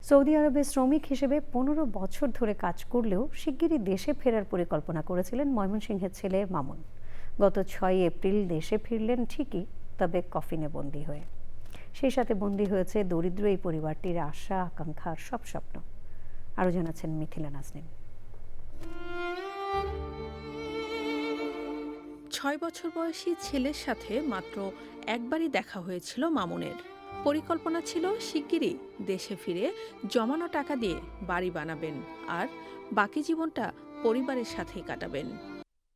Saudi আরবে শ্রমিক হিসেবে ১৫ বছর ধরে কাজ করলেও শিগগিরই দেশে ফেরার পরিকল্পনা করেছিলেন ময়মনসিংহের ছেলে মামুন। গত ৬ এপ্রিল দেশে ফিরলেন ঠিকই, তবে কফিনে বন্দী হয়ে। সেই সাথে বন্দী হয়েছে দরিদ্র এই পরিবারটির আশা আকাঙ্ক্ষার সব স্বপ্ন। আরও জানাচ্ছেন মিথিলা নাজনীন। ৬ বছর বয়সী ছেলের সাথে মাত্র একবারই দেখা হয়েছিল মামুনের। পরিকল্পনা ছিল শিগগিরই দেশে ফিরে জমানো টাকা দিয়ে বাড়ি বানাবেন আর বাকি জীবনটা পরিবারের সাথেই কাটাবেন।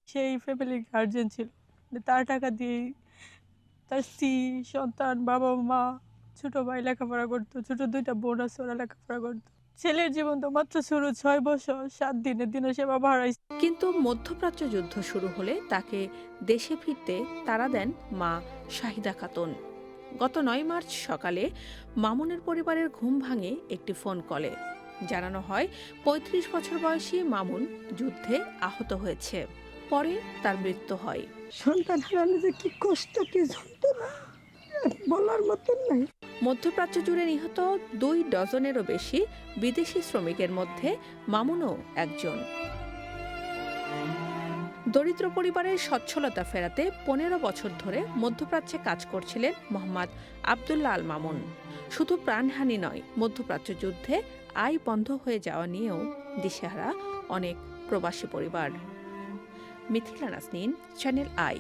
সেই ফ্যামিলির গার্জেন ছিল, তার টাকা দিয়েই তার স্ত্রী, সন্তান, বাবা মা, ছোট ভাই লেখাপড়া করতো, ছোট দুইটা বোন আছে, ওরা লেখাপড়া করতো। ছেলের জীবন তো মাত্র শুরু, 6 বছর 7 দিনের দিনে সে বাবা হারাইছে। কিন্তু মধ্যপ্রাচ্য যুদ্ধ শুরু হলে তাকে দেশে ফিরতে তাড়া দেন মা শাহিদা খাতুন। গত ৯ মার্চ সকালে মামুনের পরিবারের ঘুম ভাঙে একটি ফোন কলে। জানানো হয় ৩৫ বছর বয়সী মামুন যুদ্ধে আহত হয়েছে, পরে তার মৃত্যু হয়। সন্তান হারানো যে কি কষ্ট, কি যন্ত্রণা বলার মতন নাই। মধ্যপ্রাচ্য জুড়ে নিহত ২ ডজনেরও বেশি বিদেশি শ্রমিকের মধ্যে মামুনও একজন। দরিদ্র পরিবারের সচ্ছলতা ফেরাতে ১৫ বছর ধরে মধ্যপ্রাচ্যে কাজ করছিলেন মোহাম্মদ আবদুল্লাহ আল মামুন। শুধু প্রাণহানি নয়, মধ্যপ্রাচ্য যুদ্ধে আয় বন্ধ হয়ে যাওয়া নিয়েও দিশেহারা অনেক প্রবাসী পরিবার। Mithila Nazneen, Channel I.